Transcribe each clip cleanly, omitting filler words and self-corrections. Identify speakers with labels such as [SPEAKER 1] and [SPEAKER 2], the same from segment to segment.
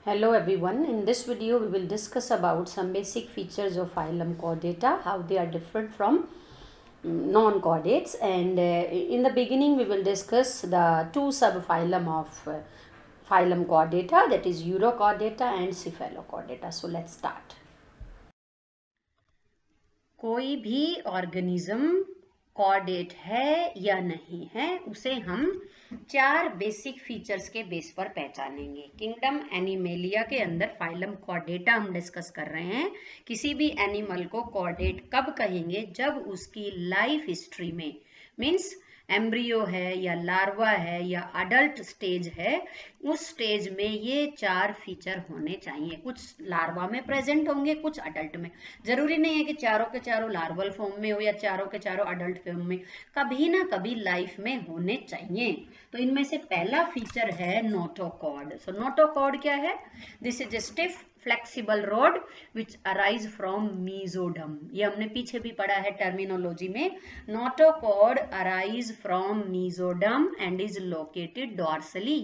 [SPEAKER 1] Hello everyone, in this video we will discuss about some basic features of phylum Chordata, how they are different from non-chordates, and in the beginning we will discuss the two subphylum of phylum Chordata, that is Urochordata and Cephalochordata. So let's start. कोई भी organism chordate है या नहीं है उसे हम चार basic features के बेस पर पहचानेंगे। किंगडम एनिमेलिया के अंदर फाइलम कॉर्डेटा हम डिस्कस कर रहे हैं। किसी भी एनिमल को कॉर्डेट कब कहेंगे? जब उसकी लाइफ हिस्ट्री में मीन्स एम्ब्रियो है या लार्वा है या अडल्ट स्टेज है, उस स्टेज में ये चार फीचर होने चाहिए। कुछ लार्वा में प्रेजेंट होंगे, कुछ अडल्ट में। जरूरी नहीं है कि चारों के चारों लार्वल फॉर्म में हो या चारों के चारों अडल्ट फॉर्म में, कभी ना कभी लाइफ में होने चाहिए। तो इनमें से पहला फीचर है नोटोकॉर्ड। सो नोटोकॉर्ड क्या है? This is a stiff flexible rod which arise from mesoderm. ये हमने पीछे भी पढ़ा है टर्मिनोलॉजी में। Notochord arise from mesoderm and is located dorsally.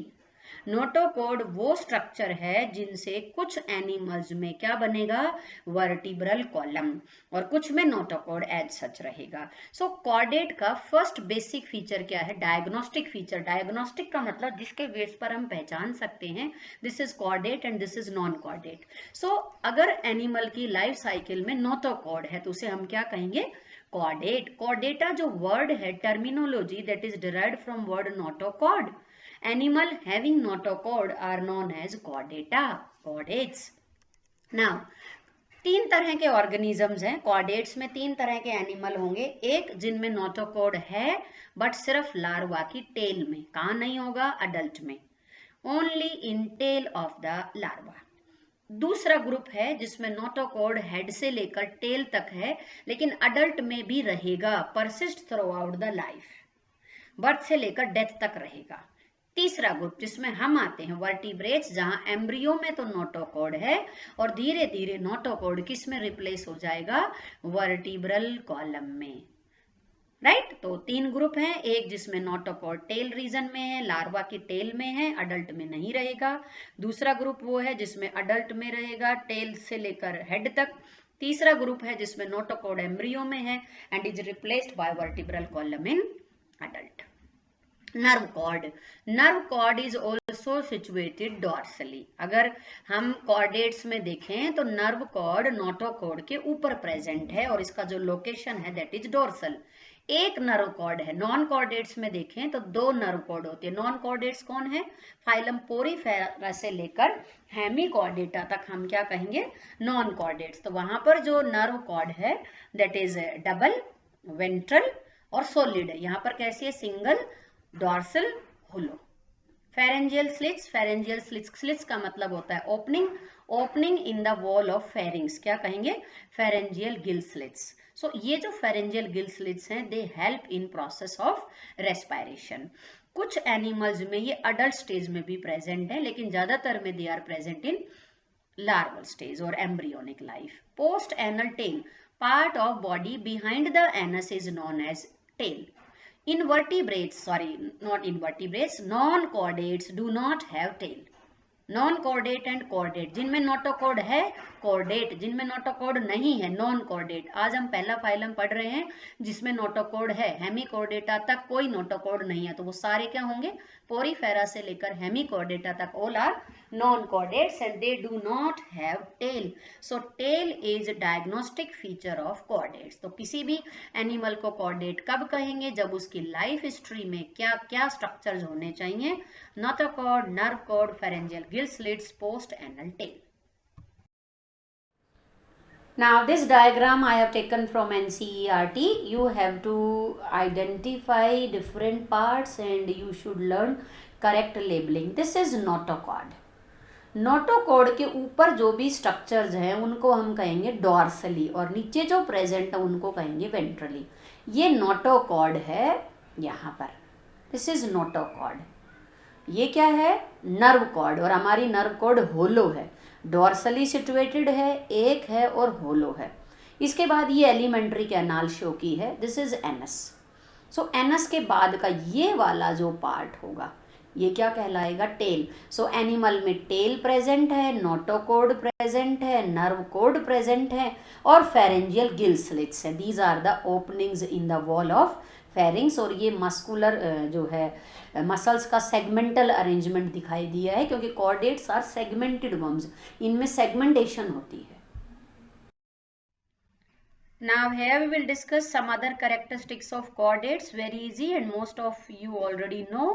[SPEAKER 1] Notochord वो स्ट्रक्चर है जिनसे कुछ एनिमल्स में क्या बनेगा? वर्टिब्रल कॉलम, और कुछ में नोटोकॉर्ड एज सच रहेगा। सो कॉर्डेट का फर्स्ट बेसिक फीचर क्या है? Diagnostic feature. डायग्नोस्टिक का मतलब जिसके बेस पर हम पहचान सकते हैं this is chordate and this is non chordate. So अगर एनिमल की लाइफ साइकिल में नोटोकॉर्ड है तो उसे हम क्या कहेंगे? कॉर्डेट। कॉर्डेटा जो वर्ड है, terminology that is derived from word notochord. Animal having notochord are known as chordata, chordates. Now, तीन तरह के ऑर्गेनिजम्स हैं। कॉर्डेट्स में तीन तरह के एनिमल होंगे। एक जिनमें नोटोकॉर्ड है बट सिर्फ लार्वा की टेल में, कहाँ नहीं होगा? अडल्ट में, only in tail of the larva. दूसरा ग्रुप है जिसमें नोटोकॉर्ड हेड से लेकर टेल तक है लेकिन अडल्ट में भी रहेगा, persist through out the life, birth से लेकर डेथ तक रहेगा। तीसरा ग्रुप जिसमें हम आते हैं वर्टिब्रेट्स, जहां एम्ब्रियो में तो नोटोकॉर्ड है और धीरे धीरे नोटोकॉर्ड किस में रिप्लेस हो जाएगा? वर्टिब्रल कॉलम में। राइट? तो तीन ग्रुप हैं। एक जिसमें नोटोकॉर्ड टेल रीजन में है, लार्वा की टेल में है, अडल्ट में नहीं रहेगा। दूसरा ग्रुप वो है जिसमें अडल्ट में रहेगा, टेल से लेकर हेड तक। तीसरा ग्रुप है जिसमें नोटोकॉर्ड एम्ब्रियो में है and is replaced by vertebral column in adult. Nerve cord. Nerve cord is also situated dorsally. अगर हम कॉर्डेट्स में देखें तो नर्व कॉर्ड नोटोकॉर्ड के ऊपर प्रेजेंट है और इसका जो लोकेशन है दैट इज डॉर्सल। एक नर्व कॉर्ड है। नॉन कॉर्डेट्स में देखें तो दो नर्व कॉर्ड होते हैं। नॉन कॉर्डेट्स कौन है? फाइलम पोरीफेरा से लेकर हेमीकॉर्डेटा तक हम क्या कहेंगे? Non chordates. तो वहां पर जो नर्व कॉर्ड है दैट इज डबल, वेंट्रल और सोलिड है। यहाँ पर कैसी है? Single, dorsal, hollow. Pharyngeal slits. Pharyngeal slits का मतलब होता है opening, opening in the wall of pharynx, क्या कहेंगे? Pharyngeal gill slits. सो ये जो फेरेंजियल गिल स्लिट्स हैं they help in process of respiration. कुछ एनिमल्स में ये अडल्ट स्टेज में भी प्रेजेंट है लेकिन ज्यादातर में they are present in larval stage और embryonic life. Post anal tail, part of body behind the anus is known as tail. Invertebrates, sorry, not invertebrates, non-chordates do not have tail. Non-chordate and chordate, जिनमें notochord है chordate, जिनमें notochord नहीं है non chordate. आज हम पहला phylum पढ़ रहे हैं जिसमें नोटोकॉर्ड है। हेमीकॉर्डेटा तक कोई नोटोकॉर्ड नहीं है, तो वो सारे क्या होंगे? पोरीफेरा से लेकर हेमीकॉर्डेटा तक all are non chordates and they do not have tail. So tail is diagnostic feature of chordates. तो किसी भी एनिमल को कॉर्डेट कब कहेंगे? जब उसकी लाइफ हिस्ट्री में क्या क्या स्ट्रक्चर्स होने चाहिए? Notochord, nerve cord, pharyngeal gill slits, post anal tail. Now this diagram I have taken from NCERT. You have to identify different parts and you should learn correct labeling. This is notochord. Notochord के ऊपर जो भी structures हैं उनको हम कहेंगे dorsally और नीचे जो प्रेजेंट है उनको कहेंगे वेंट्रली। ये नोटोकॉर्ड है यहाँ पर, दिस इज नोटोकॉर्ड। ये क्या है? नर्व कॉर्ड, और हमारी नर्व कॉर्ड होलो है, डॉर्सली सिचुएटेड है, एक है और होलो है। इसके बाद ये एलिमेंट्री कैनाल शो की है, this is anus. So anus के बाद का ये वाला जो पार्ट होगा ये क्या कहलाएगा, टेल। सो एनिमल में टेल प्रेजेंट है, नोटोकॉर्ड प्रेजेंट है, नर्व कॉर्ड प्रेजेंट है और फेरेंजियल गिल स्लिट्स है। These are the openings in the wall of pharynx. और ये मस्कुलर जो है मसल्स का सेगमेंटल अरेंजमेंट दिखाई दिया है, क्योंकि कॉर्डेट्स आर सेगमेंटेड वर्म्स, इनमें सेगमेंटेशन होती है। Now here we will discuss some other characteristics of chordates, very easy and most of you already know.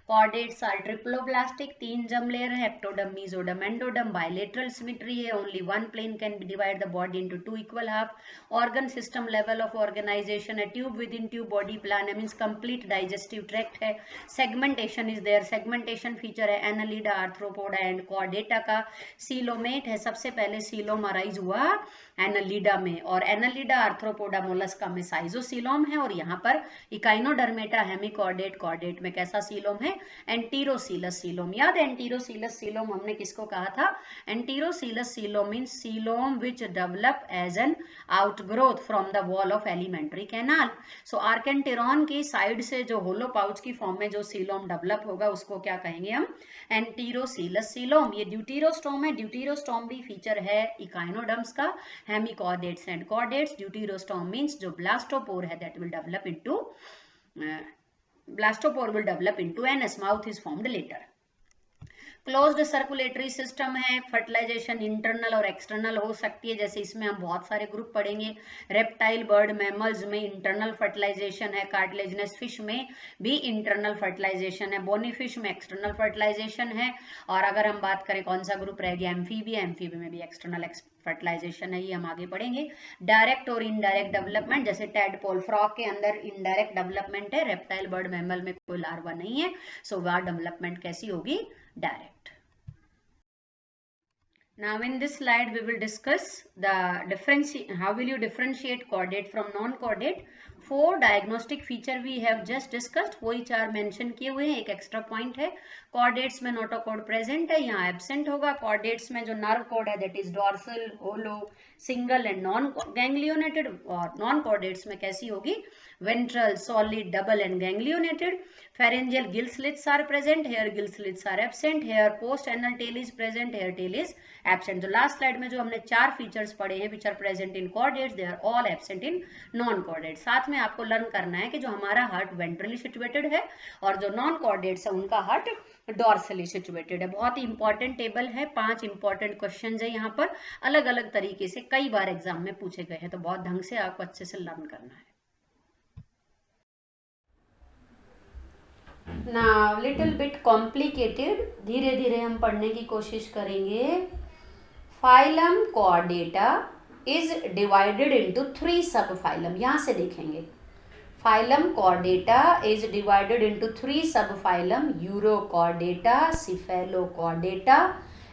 [SPEAKER 1] Chordates are triploblastic, 3 germ layer है, ectoderm, mesoderm, endoderm, bilateral symmetry है, only one plane can divide the body into 2 equal half. Organ system level of organization है, tube within tube, body plan है, means complete digestive tract है. Segmentation is there, segmentation feature है Annelida, Arthropoda and Chordata का. Coelomate है, सबसे पहले coelom arise हुआ Annelida में, और एनालिडा आर्थ्रोपोडा मोलस्का में साइजोसीलोम है, और यहाँ पर इकाइनोडर्मेटा हेमिकॉर्डेट कॉर्डेट में कैसा सीलोम है, एंटीरोसीलस सीलोम। याद है एंटीरोसीलस सीलोम हमने किसको कहा था, enterocoelous coelom means coelom which develop as an outgrowth from the wall of alimentary canal. So archenteron की साइड से जो होलो पाउच की फॉर्म में जो सीलोम डेवलप होगा उसको क्या कहेंगे हम, एंटीरोसीलस सीलोम। ये ड्यूटीरोस्टोम है, ड्यूटीरोस्टोम भी फीचर है इकाइनोडर्म्स का। Hemichordates and chordates, deuterostome means जो blastopore है that will develop into blastopore will develop into anus, mouth is formed later. Closed circulatory system है, फर्टिलाइजेशन इंटरनल और एक्सटर्नल हो सकती है, जैसे इसमें हम बहुत सारे ग्रुप पढ़ेंगे। रेप्टाइल, बर्ड, मैमल्स में इंटरनल फर्टिलाइजेशन है, कार्टिलेजिनस फिश में भी इंटरनल फर्टिलाइजेशन है, बोनी फिश में एक्सटर्नल फर्टिलाइजेशन है। और अगर हम बात करें कौन सा ग्रुप रह गया, एम्फीबिया, एम्फीबिया में भी एक्सटर्नल फर्टिलाइजेशन है, ये हम आगे पढ़ेंगे। डायरेक्ट और इनडायरेक्ट डेवलपमेंट, जैसे टैडपोल, फ्रॉग के अंदर इनडायरेक्ट डेवलपमेंट है, रेप्टाइल, बर्ड, मैमल में कोई लार्वा नहीं है, सो वह डेवलपमेंट कैसी होगी, direct. Now in this slide we will discuss the how will you differentiate chordate from non-chordate. 4 diagnostic feature we have just discussed, वही 4 mention किए हुए हैं, एक extra point है। chordates में notochord present है, यहाँ absent होगा। chordates में जो nerve cord है that is dorsal, hollow, single and non-ganglionated, और non-chordates में कैसी होगी, ventral, solid, double and ganglionated. Pharyngeal gill slits are present, here gill slits are absent, here post anal tail is present, here tail is absent. जो last slide में जो हमने 4 features पढ़े हैं which are present in chordates, they are all absent in non-chordates. साथ में आपको learn करना है कि जो हमारा हार्ट वेंट्रली सिचुएटेड है और जो नॉन कॉर्डेट्स है उनका हार्ट डॉर्सली सिचुएटेड है। बहुत ही इंपॉर्टेंट टेबल है, 5 इंपॉर्टेंट क्वेश्चंस है यहाँ पर, अलग अलग तरीके से कई बार एग्जाम में पूछे गए हैं, तो बहुत ढंग से आपको अच्छे से लर्न करना है। Now little bit complicated, धीरे धीरे हम पढ़ने की कोशिश करेंगे। Phylum Chordata is divided into 3 subphylum, यहाँ से देखेंगे। Phylum Chordata is divided into 3 subphylum, Urochordata, Cephalochordata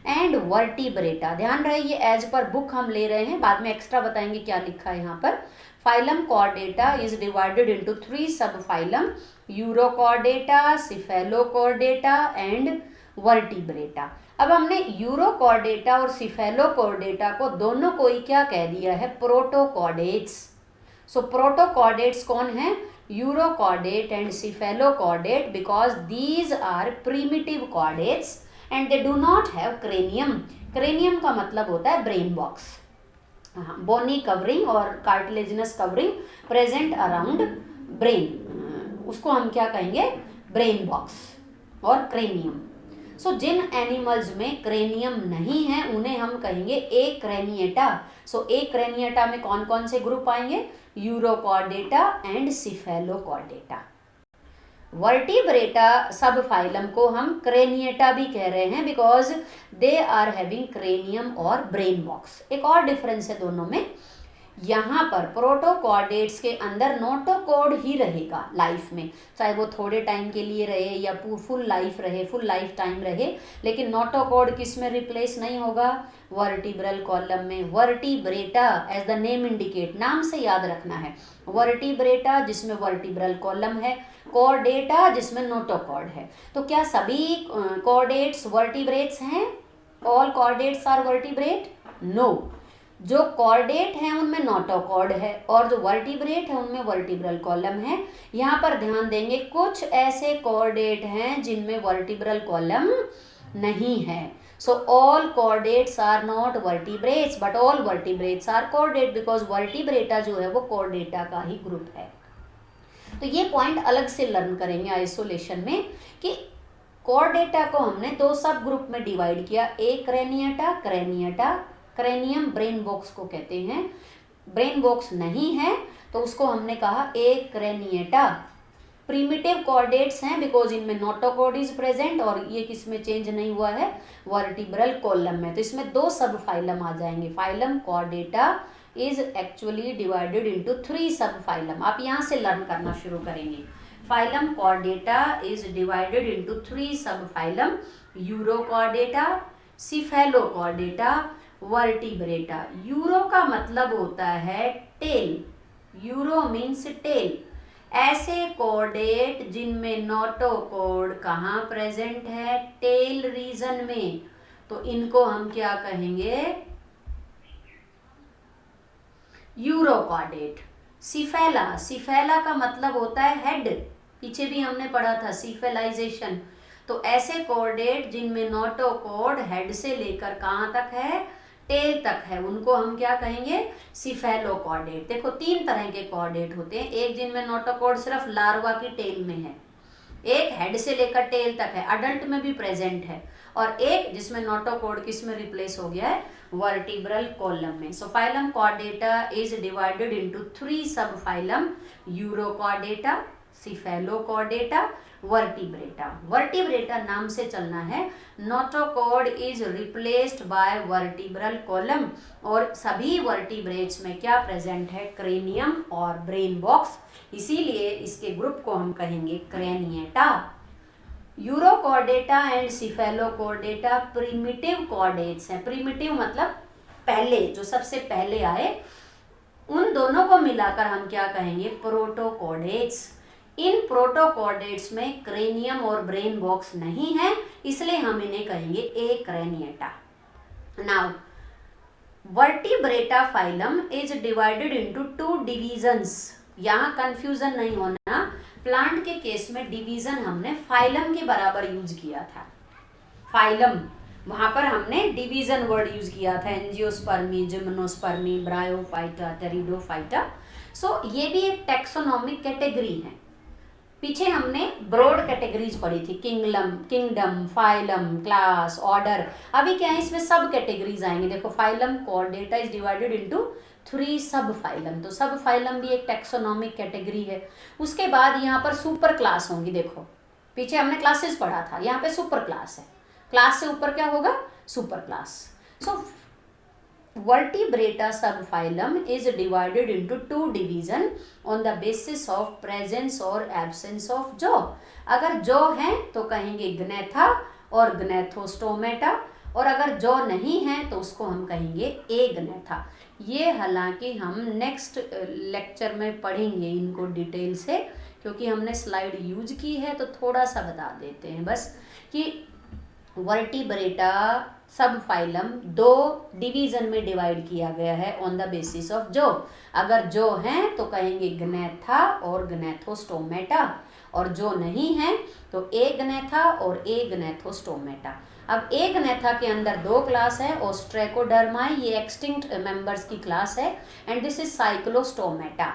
[SPEAKER 1] and Vertebrata। ध्यान रहे ये एज पर बुक हम ले रहे हैं, बाद में एक्स्ट्रा बताएंगे क्या लिखा है यहाँ पर। Phylum Chordata is divided into 3 subphylum, Urochordata, Cephalochordata and Vertebrata। अब हमने यूरोकॉर्डेटा और सिफेलोकॉर्डेटा को दोनों को ही क्या कह दिया है, प्रोटोकॉर्डेट्स। सो प्रोटोकॉर्डेट्स कौन है, urochordate and cephalochordate, because these are primitive chordates and they do not have cranium. Cranium का मतलब होता है ब्रेन बॉक्स, बोनी कवरिंग और cartilaginous covering present around brain, उसको हम क्या कहेंगे, ब्रेन बॉक्स और क्रेनियम। सो जिन एनिमल्स में क्रेनियम नहीं है उन्हें हम कहेंगे एक्रेनिएटा। सो एक्रेनिएटा में कौन कौन से ग्रुप आएंगे, urochordata and cephalochordata. Vertebrata sub phylum को हम क्रेनिएटा भी कह रहे हैं because they are having cranium और ब्रेन बॉक्स। एक और डिफरेंस है दोनों में, यहाँ पर प्रोटोकॉर्डेट्स के अंदर नोटोकॉर्ड ही रहेगा लाइफ में, चाहे वो थोड़े टाइम के लिए रहे या फुल लाइफ रहे, फुल लाइफ टाइम रहे, लेकिन नोटोकॉर्ड किस में रिप्लेस नहीं होगा, वर्टिब्रल कॉलम में। Vertebrata as the name indicate, नाम से याद रखना है, वर्टिब्रेटा जिसमें वर्टिब्रल कॉलम है, कॉर्डेटा जिसमें नोटोकॉर्ड है। तो क्या सभी कॉर्डेट्स वर्टिब्रेट्स हैं, all chordates are vertebrate, no. जो कॉर्डेट है उनमें नोटोकॉर्ड है और जो वर्टिब्रेट है उनमें वर्टिब्रल कॉलम है। यहाँ पर ध्यान देंगे कुछ ऐसे कॉर्डेट हैं जिनमें वर्टिब्रल कॉलम नहीं है। So all chordates are not vertebrates but all vertebrates are chordate because vertebrata जो है वो कॉर्डेटा का ही ग्रुप है। तो ये पॉइंट अलग से लर्न करेंगे आइसोलेशन में कि कॉर्डेटा को हमने दो सब ग्रुप में डिवाइड किया, एक क्रेनियटा, क्रेनियम ब्रेन बॉक्स को कहते हैं, ब्रेन बॉक्स नहीं है तो उसको हमने कहा एक क्रेनियटा। प्रीमिटिव कॉर्डेट्स हैं बिकॉज इनमें नोटोकॉर्ड इज प्रेजेंट और ये किसमें चेंज नहीं हुआ है, वर्टिब्रल कॉलम में, तो इसमें दो सब फाइलम आ जाएंगे। Phylum Chordata is actually divided into 3 sub phylum. आप यहाँ से लर्न करना शुरू करेंगे। Phylum Chordata is divided into 3 sub phylum, Urochordata, Cephalochordata, vertebrata. Euro का मतलब होता है टेल, यूरो मीन्स टेल। ऐसे कॉर्डेट जिनमें नोटोकॉर्ड कहाँ प्रेजेंट है, टेल रीजन में, तो इनको हम क्या कहेंगे, यूरोकॉर्डेट। सिफेला, सिफेला का मतलब होता है हेड, पीछे भी हमने पढ़ा था सिफेलाइजेशन। तो ऐसे कॉर्डेट जिनमें नोटोकॉर्ड हेड से लेकर कहाँ तक है, टेल तक है, उनको हम क्या कहेंगे, सिफेलोकॉर्डेट। देखो 3 तरह के कॉर्डेट होते हैं, एक जिनमें नोटोकॉर्ड सिर्फ लार्वा की टेल में है, एक हेड से लेकर टेल तक है, अडल्ट में भी प्रेजेंट है, और एक जिसमें नोटोकॉर्ड किसमें रिप्लेस हो गया है, वर्टिब्रल कॉलम में। So phylum Chordata is divided into 3 sub phylum, Urochordata, Cephalochordata, Vertebrata. Vertebrata नाम से चलना है, notochord is replaced by vertebral column, और सभी वर्टिब्रेट्स में क्या प्रेजेंट है, क्रेनियम और ब्रेन बॉक्स, इसीलिए इसके ग्रुप को हम कहेंगे Craniata. Urochordata and Cephalochordata primitive chordates हैं। प्रिमिटिव मतलब पहले, जो सबसे पहले आए, उन दोनों को मिलाकर हम क्या कहेंगे, प्रोटोकॉर्डेट्स। इन प्रोटोकॉर्डेट्स में क्रेनियम और ब्रेन बॉक्स नहीं है, इसलिए हम इन्हें कहेंगे Acraniata. Now Vertebrata phylum is divided into 2 divisions. यहाँ कंफ्यूजन नहीं होना, प्लांट के केस में डिवीजन हमने फाइलम के बराबर यूज किया था, फाइलम, वहां पर हमने डिवीजन वर्ड यूज किया था, एंजियोस्पर्मी, जिम्नोस्पर्मी, ब्रायोफाइटा, टेरिडोफाइटा। सो ये भी एक टैक्सोनॉमिक कैटेगरी है। पीछे हमने ब्रॉड कैटेगरीज पढ़ी थी, किंगडम, फाइलम, क्लास, ऑर्डर। अभी क्या है, इसमें सब कैटेगरीज आएंगे। देखो phylum Chordata is divided into 3 sub phylum, तो सब फाइलम भी एक टैक्सोनॉमिक कैटेगरी है। उसके बाद यहाँ पर सुपर क्लास होंगी। देखो पीछे हमने क्लासेस पढ़ा था, यहाँ पे सुपर क्लास है, क्लास से ऊपर क्या होगा, super class. So vertebrata subphylum is divided into 2 division on the basis of presence or absence of jaw। अगर जॉ है तो कहेंगे ग्नेथा और ग्नेथोस्टोमेटा, और अगर जॉ नहीं है तो उसको हम कहेंगे एग्नेथा। ये हालांकि हम नेक्स्ट लेक्चर में पढ़ेंगे इनको डिटेल से, क्योंकि हमने स्लाइड यूज की है, तो थोड़ा सा बता देते हैं बस कि वर्टिब्रेटा सब फाइलम 2 डिवीजन में डिवाइड किया गया है on the basis of jaw. अगर जॉ है तो कहेंगे ग्नेथा और ग्नेथोस्टोमेटा, और जो नहीं है तो एग्नेथा और एग्नेथोस्टोमेटा। अब एग्नेथा के अंदर 2 क्लास है, ओस्ट्रेकोडर्माई, ये एक्सटिंक्ट मेंबर्स की क्लास है, and this is Cyclostomata.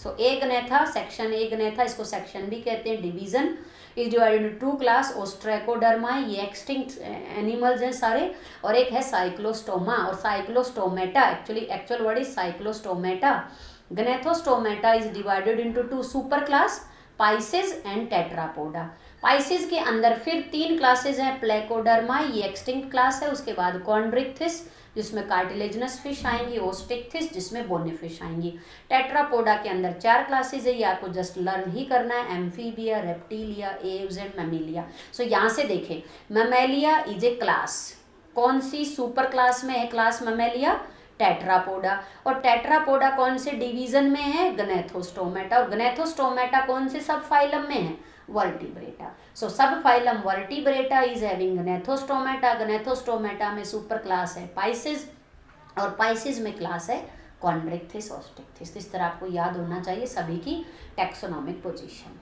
[SPEAKER 1] So Agnatha, section Agnatha, इसको सेक्शन भी कहते हैं, division is divided into 2 class, Ostracoderma, ये एक्सटिंक्ट एनिमल्स हैं सारे, और एक है साइक्लोस्टोमा और Cyclostomata. Actual word is Cyclostomata. Gnathostomata is divided into 2 super class, Pisces and Tetrapoda. Pisces के अंदर फिर 3 क्लासेस हैं, प्लेकोडर्मा, ये एक्सटिंक्ट क्लास है, उसके बाद कॉन्ड्रिक्थिस जिसमें कार्टिलेजनस फिश आएंगी, ओस्टिक्थिस जिसमें बोनी फिश आएंगी। टेट्रापोडा के अंदर 4 क्लासेज है, ये आपको जस्ट लर्न ही करना है, Amphibia, Reptilia, Aves and Mammalia. So यहाँ से देखें, मैमेलिया इज ए क्लास, कौन सी सुपर क्लास में है क्लास मैमेलिया, टेट्रापोडा। और टेट्रापोडा कौन से डिवीजन में है, ग्नेथोस्टोमेटा, और ग्नेथोस्टोमेटा कौन से सब फाइलम में है, वर्टिब्रेटा। सो सब phylum vertebrata is having Gnathostomata, Gnathostomata में सुपर क्लास है पाइसेस, और पाइसिस में क्लास है कॉन्ड्रिक्थिस और स्टिक्थिस। इस तरह आपको याद होना चाहिए सभी की taxonomic position.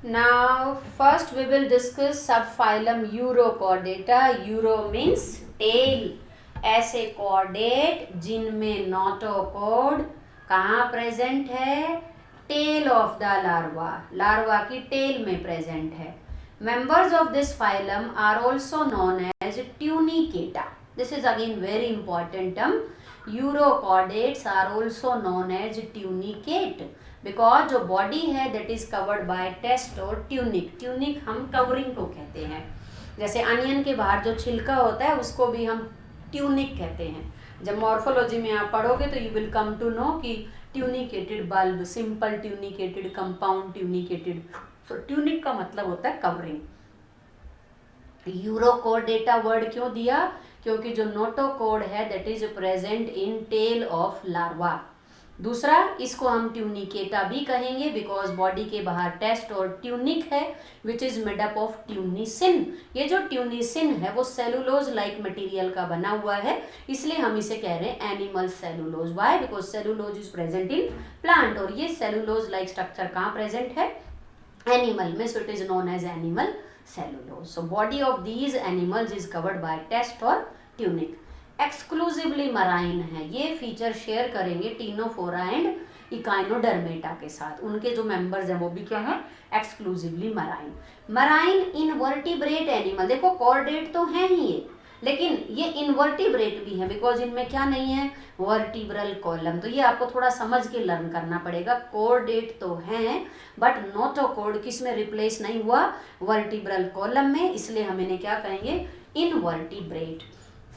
[SPEAKER 1] Now first we will discuss subphylum Urochordata. Uro means tail, ऐसे chordate जिनमें notochord कहाँ प्रेजेंट है, tail of the larva, larva की टेल में प्रेजेंट है। Members of this phylum are also known as tunicata. This is again very important term. Urochordates are also known as tunicate because जो body है that is covered by test और tunic. Tunic हम covering को कहते हैं, जैसे onion के बाहर जो छिलका होता है उसको भी हम ट्यूनिक कहते हैं। जब मॉर्फोलॉजी में आप पढ़ोगे तो you will come to know कि tunicated bulb, simple tunicated, compound tunicated. So tunic का मतलब होता है कवरिंग। यूरोकोर्डेटा वर्ड क्यों दिया, क्योंकि जो नोटोकोड है that is present in tail of larva. दूसरा, इसको हम ट्यूनिकेटा भी कहेंगे बिकॉज बॉडी के बाहर टेस्ट और ट्यूनिक है which is made up of ट्यूनिसिन। ये जो ट्यूनिसिन है वो सेलुलोज लाइक मटेरियल का बना हुआ है, इसलिए हम इसे कह रहे हैं animal cellulose. Why? Because cellulose is present in plant और ये सेलुलोज लाइक स्ट्रक्चर कहाँ प्रेजेंट है, एनिमल में, so it is known as animal cellulose. So body of these animals is covered by test और ट्यूनिक। एक्सक्लूसिवली मराइन है, ये feature share करेंगे ctenophora and echinodermata के साथ। उनके जो मेंबर्स हैं वो भी क्या है, exclusively marine. Marine invertebrate animal, देखो कॉर्डेट तो है ही ये, लेकिन ये इनवर्टिब्रेट भी है बिकॉज इनमें क्या नहीं है, वर्टिब्रल कॉलम। तो ये आपको थोड़ा समझ के लर्न करना पड़ेगा। कॉर्डेट तो है बट नोटोकॉर्ड किस में रिप्लेस नहीं हुआ, वर्टिब्रल कॉलम में, इसलिए हम इन्हें क्या कहेंगे, इनवर्टिब्रेट।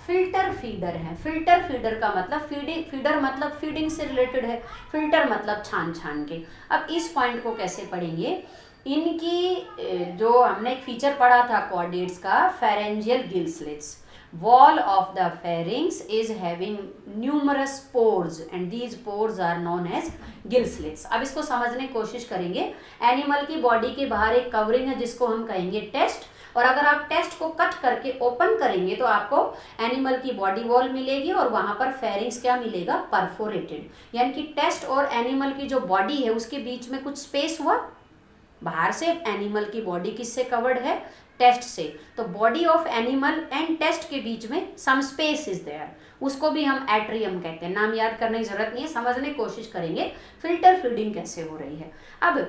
[SPEAKER 1] फिल्टर फीडर है। फिल्टर फीडर का मतलब फीडर मतलब फीडिंग से रिलेटेड है, फिल्टर मतलब छान छान के। अब इस पॉइंट को कैसे पढ़ेंगे, इनकी जो हमने एक फीचर पढ़ा था कॉर्डेट्स का, pharyngeal gill slits. Wall of the pharynx is having numerous pores and these pores are known as gill slits. अब इसको समझने की कोशिश करेंगे। एनिमल की बॉडी के बाहर एक कवरिंग है जिसको हम कहेंगे टेस्ट, और अगर आप टेस्ट को कट करके ओपन करेंगे तो आपको एनिमल की बॉडी वॉल मिलेगी और वहां पर फेरिंग्स क्या मिलेगा, परफोरेटेड। यानी कि टेस्ट और एनिमल की जो बॉडी है उसके बीच में कुछ स्पेस हुआ। बाहर से एनिमल की बॉडी किससे कवर्ड है, टेस्ट से, तो body of animal and test के बीच में सम स्पेस इज देयर, उसको भी हम एट्रियम कहते हैं। नाम याद करने की जरूरत नहीं है, समझने की कोशिश करेंगे फिल्टर फीडिंग कैसे हो रही है। अब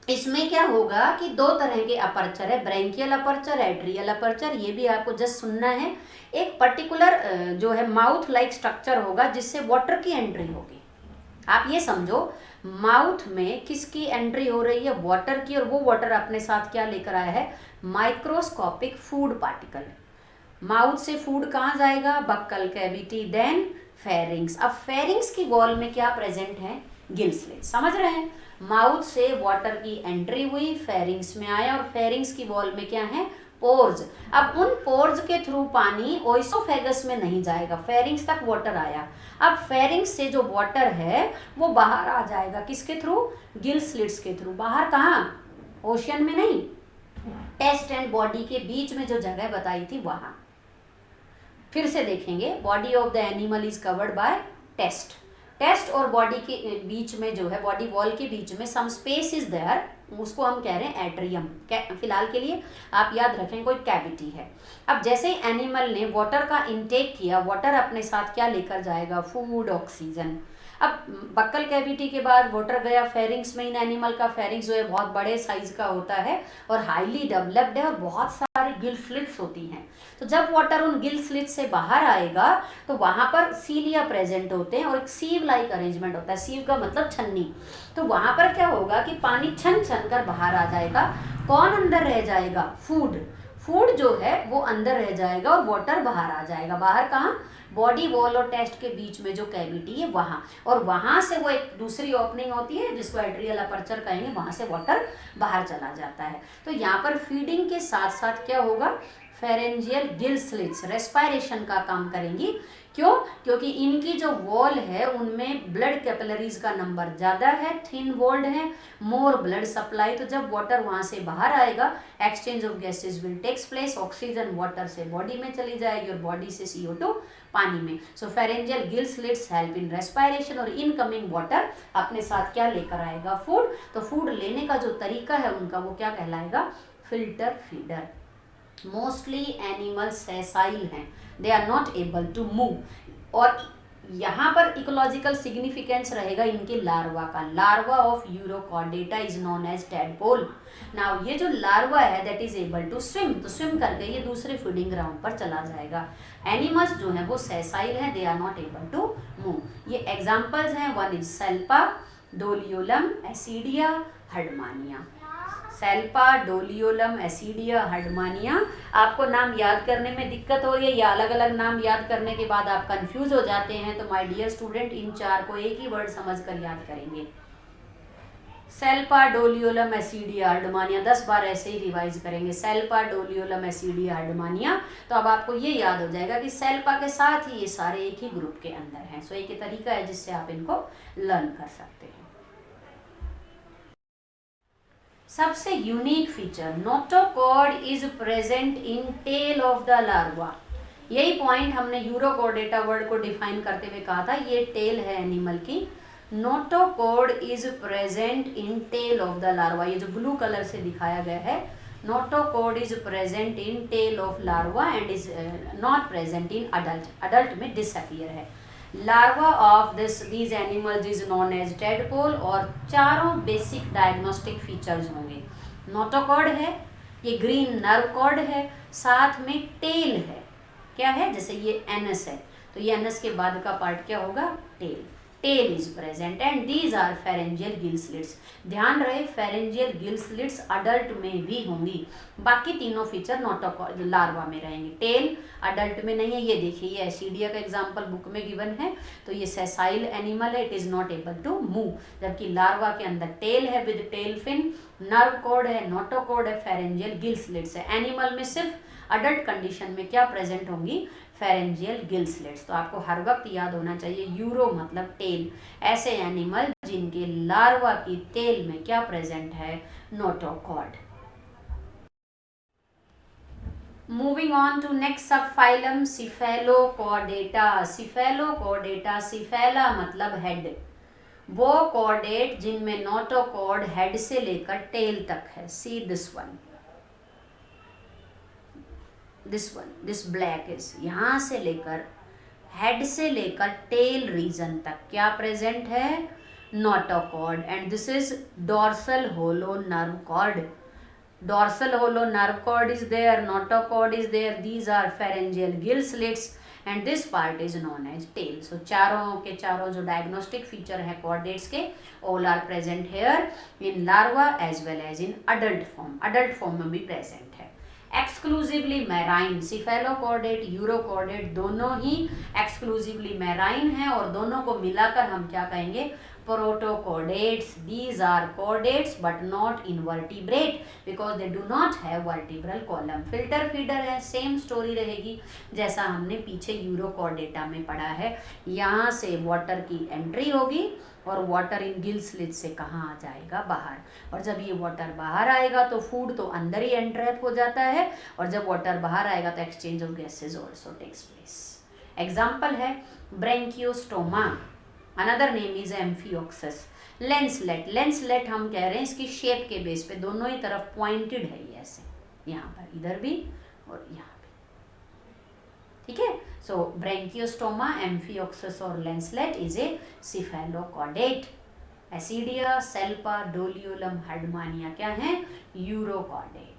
[SPEAKER 1] इसमें क्या होगा कि दो तरह के अपर्चर है, ब्रैंकियल अपर्चर, एट्रियल अपर्चर, ये भी आपको जस्ट सुनना है। एक पर्टिकुलर जो है माउथ लाइक स्ट्रक्चर होगा जिससे वाटर की एंट्री होगी। आप ये समझो माउथ में किसकी एंट्री हो रही है, वाटर की, और वो वाटर अपने साथ क्या लेकर आया है, माइक्रोस्कोपिक फूड पार्टिकल। माउथ से फूड कहाँ जाएगा, बक्कल कैविटी, देन फेरिंग्स। अब फेरिंग्स की वॉल में क्या प्रेजेंट है, गिल स्लिट। समझ रहे हैं, माउथ से वाटर की एंट्री हुई, फेरिंग्स में आया, और फेरिंग्स की वॉल में क्या है, पोर्स। अब उन पोर्स के थ्रू पानी ओइसोफेगस में नहीं जाएगा, फेरिंग्स तक वाटर आया। अब फेरिंग्स से जो वाटर है वो बाहर आ जाएगा, किसके थ्रू, गिल स्लिट्स के थ्रू। बाहर कहाँ, ओशियन में नहीं, टेस्ट एंड बॉडी के बीच में जो जगह बताई थी वहां। फिर से देखेंगे, body of the animal is covered by test. Test और बॉडी के बीच में जो है, बॉडी वॉल के बीच में सम स्पेस इज देयर, उसको हम कह रहे हैं एट्रियम। फिलहाल के लिए आप याद रखें कोई कैविटी है। अब जैसे ही एनिमल ने वाटर का इनटेक किया, वाटर अपने साथ क्या लेकर जाएगा, फूड, ऑक्सीजन। अब बक्कल कैविटी के बाद वाटर गया फेरिंग्स में। इन एनिमल का फेरिंग्स जो है बहुत बड़े साइज का होता है और हाईली डेवलप्ड है और बहुत सारी गिल स्लिट्स होती हैं। तो जब वाटर उन गिल स्लिट्स से बाहर आएगा तो वहां पर सीलिया प्रेजेंट होते हैं और एक सीव लाइक अरेंजमेंट होता है। सीव का मतलब छन्नी। तो वहां पर क्या होगा कि पानी छन छन कर बाहर आ जाएगा। कौन अंदर रह जाएगा, फूड। फूड जो है वो अंदर रह जाएगा और वाटर बाहर आ जाएगा। बाहर कहाँ, बॉडी वॉल और टेस्ट के बीच में जो कैविटी है वहां, और वहां से वो एक दूसरी ओपनिंग होती है जिसको एट्रियल अपर्चर कहेंगे, वहां से वाटर बाहर चला जाता है। तो यहाँ पर फीडिंग के साथ साथ क्या होगा, फेरेंजियल गिल स्लिट्स रेस्पायरेशन का काम करेंगी। क्यों? क्योंकि इनकी जो वॉल है उनमें ब्लड कैपिलरीज का नंबर ज़्यादा है, थिन वॉल्ड है, मोर ब्लड सप्लाई। तो जब वाटर वहाँ से बाहर आएगा, exchange of gases will takes place, oxygen water से बॉडी में चली जाएगी और बॉडी से CO2 पानी में। So pharyngeal gill slits help in respiration. और इनकमिंग वाटर अपने साथ क्या लेकर आएगा? फूड। तो फूड लेने का जो तरीका है उनका वो क्या कहलाएगा? Filter feeder. Mostly animals sessile हैं, they are not able to move. और यहाँ पर इकोलॉजिकल सिग्निफिकेंस रहेगा इनके लार्वा का। Larva of Urochordata is known as tadpole. Now ये जो लार्वा है that is able to swim, तो स्विम करके ये दूसरे फीडिंग ग्राउंड पर चला जाएगा। एनिमल्स जो है वो सेसाइल है, they are not able to move. ये एग्जाम्पल्स हैं, one is Salpa, Doliolum, Ascidia, Herdmania. Salpa, Doliolum, Ascidia, Herdmania. आपको नाम याद करने में दिक्कत हो रही है या अलग अलग नाम याद करने के बाद आप कंफ्यूज हो जाते हैं, तो माय डियर स्टूडेंट इन चार को एक ही वर्ड समझकर याद करेंगे। सेल्पा, डोलियोलम, एसिडिया, हर्डमानिया 10 बार ऐसे ही रिवाइज करेंगे। सेल्पा, डोलियोलम, एसिडिया, हर्डमानिया। तो अब आपको ये याद हो जाएगा कि सेल्पा के साथ ही ये सारे एक ही ग्रुप के अंदर हैं। सो एक ही तरीका है जिससे आप इनको लर्न कर सकते हैं। सबसे unique feature, notochord is present in tail of the larva. यही पॉइंट हमने यूरोकॉर्डेटा वर्ड को डिफाइन करते हुए कहा था, ये टेल है एनिमल की। Notochord is present in tail of the larva, ये जो ब्लू कलर से दिखाया गया है, notochord is present in tail of larva and is not present in adult. Adult में डिसअपियर है। Larva of these animals is known as tadpole. और चारों बेसिक डायग्नोस्टिक फीचर्स होंगे। नोटोकॉर्ड है, ये ग्रीन नर्व कॉर्ड है, साथ में टेल है। क्या है? जैसे ये एनस है, तो ये एनस के बाद का पार्ट क्या होगा? Tail. Tail is present and these are pharyngeal gill slits. ध्यान रहे फेरेंजियल गिल स्लिट्स अडल्ट में भी होंगी। बाकी तीनों फीचर नोटोकॉर्ड लार्वा में रहेंगे। टेल अडल्ट में नहीं है। ये देखिए, ये एसिडिया का एग्जांपल बुक में गिवन है, तो ये सेसाइल एनिमल है, it is not able to move. जबकि लार्वा के अंदर टेल है with tail fin, nerve cord है, नोटोकॉर्ड है, फेरेंजियल गिल स्लिट्स है। एनिमल में सिर्फ अडल्ट कंडीशन में क्या प्रेजेंट होंगी? Pharyngeal gill slits. तो आपको हर वक्त याद होना चाहिए यूरो मतलब टेल। ऐसे एनिमल जिनके लार्वा की टेल में क्या प्रेजेंट है? Notochord. Moving on to next sub phylum, cephalochordata. Cephalochordata, cephala मतलब हेड, वो कॉर्डेट जिनमें नोटोकॉर्ड हेड से लेकर टेल तक है। See this one, this black is, यहाँ से लेकर हेड से लेकर टेल रीजन तक क्या प्रेजेंट है? Notochord. And this is dorsal hollow nerve cord. dorsal hollow nerve cord is there, notochord is there, these are pharyngeal gill slits and this part is known as tail. So चारों के चारों जो diagnostic feature है chordates के, all are present here in larva as well as in adult form. adult form में भी present है। Exclusively marine, cephalochordate, urochordate दोनों ही एक्सक्लूसिवली मैराइन है और दोनों को मिलाकर हम क्या कहेंगे? Protochordates. These are chordates but not invertebrate because they do not have vertebral column. Filter feeder है, सेम स्टोरी रहेगी जैसा हमने पीछे यूरोकॉर्डेटा में पढ़ा है। यहाँ से वाटर की एंट्री होगी और वाटर इन गिल स्लिट से कहाँ आ जाएगा? बाहर। और जब ये वाटर बाहर आएगा तो फूड तो अंदर ही एंट्रैप हो जाता है और जब वाटर बाहर आएगा तो exchange of gases also takes place. Example है branchiostoma, another name is amphioxus. Lancelet, lancelet हम कह रहे हैं इसकी शेप के बेस पे दोनों ही तरफ पॉइंटेड है, ये ऐसे, यहाँ पर इधर भी और यहाँ पे, ठीक है। सो ब्रेंकियोस्टोमा, एम्फियोक्सिस और lancelet is a cephalochordate. Ascidia, Salpa, Doliolum, Herdmania क्या है? यूरोकॉर्डेट।